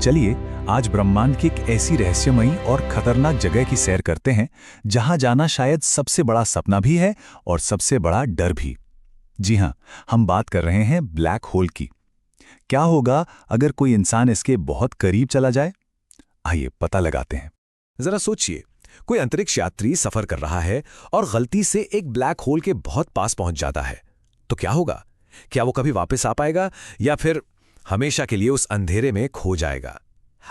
चलिए आज ब्रह्मांड की एक ऐसी रहस्यमयी और खतरनाक जगह की सैर करते हैं जहां जाना शायद सबसे बड़ा सपना भी है और सबसे बड़ा डर भी। जी हां, हम बात कर रहे हैं ब्लैक होल की। क्या होगा अगर कोई इंसान इसके बहुत करीब चला जाए? आइए पता लगाते हैं। जरा सोचिए, कोई अंतरिक्ष यात्री सफर कर रहा है और गलती से एक ब्लैक होल के बहुत पास पहुंच जाता है, तो क्या होगा? क्या वो कभी वापस आ पाएगा या फिर हमेशा के लिए उस अंधेरे में खो जाएगा?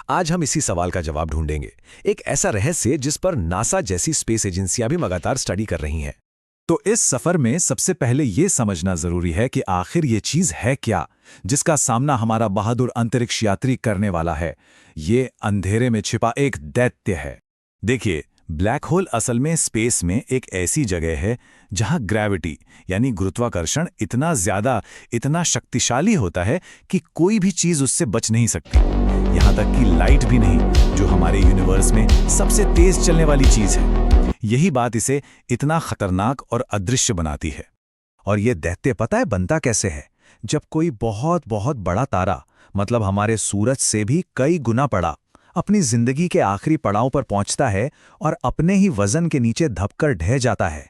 आज हम इसी सवाल का जवाब ढूंढेंगे, एक ऐसा रहस्य जिस पर नासा जैसी स्पेस एजेंसियां भी लगातार स्टडी कर रही हैं। तो इस सफर में सबसे पहले ये समझना जरूरी है कि आखिर ये चीज है क्या जिसका सामना हमारा बहादुर अंतरिक्ष यात्री करने वाला है। ये अंधेरे में छिपा एक दैत्य है। देखिए, ब्लैक होल असल में स्पेस में एक ऐसी जगह है जहां ग्रेविटी यानी गुरुत्वाकर्षण इतना ज्यादा, इतना शक्तिशाली होता है कि कोई भी चीज उससे बच नहीं सकती। यहां तक कि लाइट भी नहीं, जो हमारे यूनिवर्स में सबसे तेज चलने वाली चीज है। यही बात इसे इतना खतरनाक और अदृश्य बनाती है। और ये दैत्य पता है बनता कैसे है? जब कोई बहुत बहुत बड़ा तारा, मतलब हमारे सूरज से भी कई गुना बड़ा, अपनी जिंदगी के आखिरी पड़ाव पर पहुंचता है और अपने ही वजन के नीचे धपकर ढह जाता है,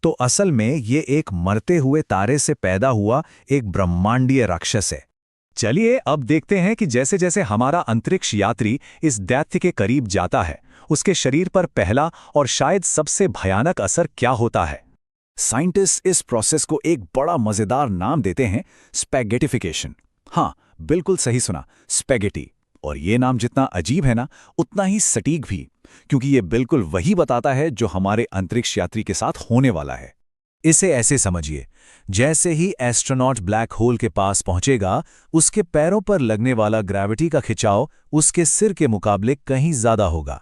तो असल में ये एक मरते हुए तारे से पैदा हुआ एक ब्रह्मांडीय राक्षस है। चलिए अब देखते हैं कि जैसे जैसे हमारा अंतरिक्ष यात्री इस दैत्य के करीब जाता है, उसके शरीर पर पहला और शायद सबसे भयानक असर क्या होता है। साइंटिस्ट इस प्रोसेस को एक बड़ा मजेदार नाम देते हैं, स्पैगेटिफिकेशन। हाँ, बिल्कुल सही सुना, स्पैगेटी। और ये नाम जितना अजीब है ना, उतना ही सटीक भी, क्योंकि ये बिल्कुल वही बताता है जो हमारे अंतरिक्ष यात्री के साथ होने वाला है। इसे ऐसे समझिए, जैसे ही एस्ट्रोनॉट ब्लैक होल के पास पहुंचेगा, उसके पैरों पर लगने वाला ग्रेविटी का खिंचाव उसके सिर के मुकाबले कहीं ज्यादा होगा।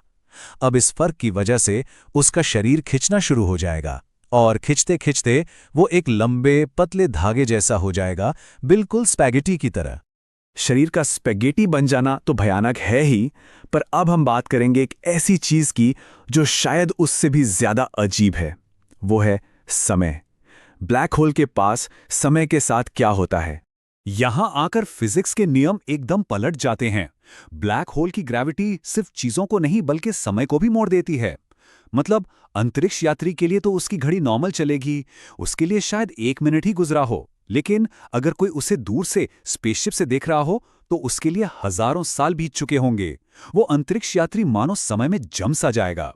अब इस फर्क की वजह से उसका शरीर खिंचना शुरू हो जाएगा और खिंचते खिंचते वो एक लंबे पतले धागे जैसा हो जाएगा, बिल्कुल स्पैगेटी की तरह। शरीर का स्पैगेटी बन जाना तो भयानक है ही, पर अब हम बात करेंगे एक ऐसी चीज की जो शायद उससे भी ज्यादा अजीब है। वो है समय। ब्लैक होल के पास समय के साथ क्या होता है? यहां आकर फिजिक्स के नियम एकदम पलट जाते हैं। ब्लैक होल की ग्रेविटी सिर्फ चीजों को नहीं बल्कि समय को भी मोड़ देती है। मतलब अंतरिक्ष यात्री के लिए तो उसकी घड़ी नॉर्मल चलेगी, उसके लिए शायद 1 मिनट ही गुजरा हो, लेकिन अगर कोई उसे दूर से स्पेसशिप से देख रहा हो तो उसके लिए हजारों साल बीत चुके होंगे। वो अंतरिक्ष यात्री मानो समय में जम सा जाएगा।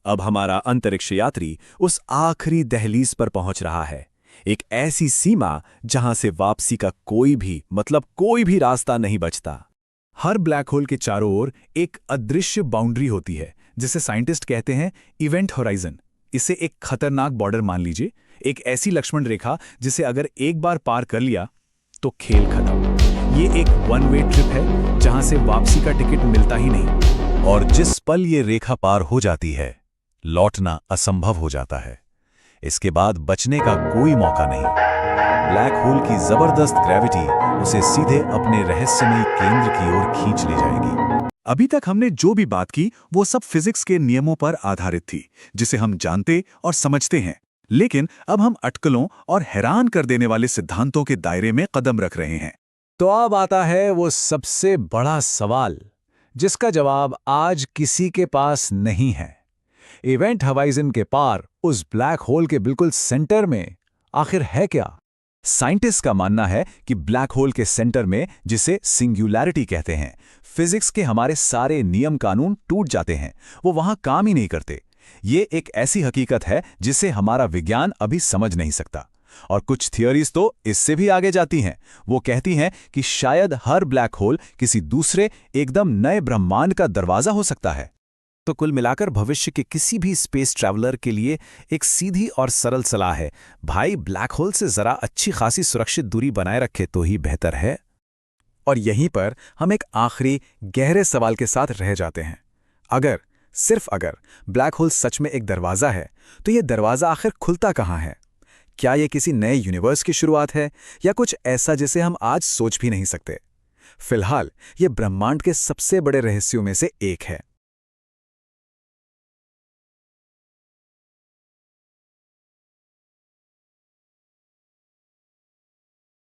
अब हमारा अंतरिक्ष यात्री उस आखिरी दहलीज पर पहुंच रहा है, एक ऐसी सीमा जहां से वापसी का कोई भी रास्ता नहीं बचता। हर ब्लैक होल के चारों ओर एक अदृश्य बाउंड्री होती है, जिसे साइंटिस्ट कहते हैं इवेंट होराइजन। इसे एक खतरनाक बॉर्डर मान लीजिए, एक ऐसी लक्ष्मण रेखा जिसे अगर एक बार पार कर लिया तो खेल खत्म। ये एक वन वे ट्रिप है जहां से वापसी का टिकट मिलता ही नहीं, और जिस पल ये रेखा पार हो जाती है, लौटना असंभव हो जाता है। इसके बाद बचने का कोई मौका नहीं। ब्लैक होल की जबरदस्त ग्रेविटी उसे सीधे अपने रहस्यमयी केंद्र की ओर खींच ले जाएगी। अभी तक हमने जो भी बात की वो सब फिजिक्स के नियमों पर आधारित थी, जिसे हम जानते और समझते हैं। लेकिन अब हम अटकलों और हैरान कर देने वाले सिद्धांतों के दायरे में कदम रख रहे हैं। तो अब आता है वो सबसे बड़ा सवाल, जिसका जवाब आज किसी के पास नहीं है। इवेंट होराइजन के पार, उस ब्लैक होल के बिल्कुल सेंटर में आखिर है क्या? साइंटिस्ट का मानना है कि ब्लैक होल के सेंटर में, जिसे सिंगुलैरिटी कहते हैं, फिजिक्स के हमारे सारे नियम कानून टूट जाते हैं, वो वहां काम ही नहीं करते। ये एक ऐसी हकीकत है जिसे हमारा विज्ञान अभी समझ नहीं सकता। और कुछ थियरीज तो इससे भी आगे जाती हैं। वो कहती हैं कि शायद हर ब्लैक होल किसी दूसरे एकदम नए ब्रह्मांड का दरवाजा हो सकता है। तो कुल मिलाकर भविष्य के किसी भी स्पेस ट्रैवलर के लिए एक सीधी और सरल सलाह है, भाई ब्लैक होल से जरा अच्छी खासी सुरक्षित दूरी बनाए रखे तो ही बेहतर है। और यहीं पर हम एक आखिरी गहरे सवाल के साथ रह जाते हैं। अगर, सिर्फ अगर, ब्लैक होल सच में एक दरवाजा है, तो यह दरवाजा आखिर खुलता कहाँ है? क्या यह किसी नए यूनिवर्स की शुरुआत है या कुछ ऐसा जिसे हम आज सोच भी नहीं सकते? फिलहाल यह ब्रह्मांड के सबसे बड़े रहस्यों में से एक है।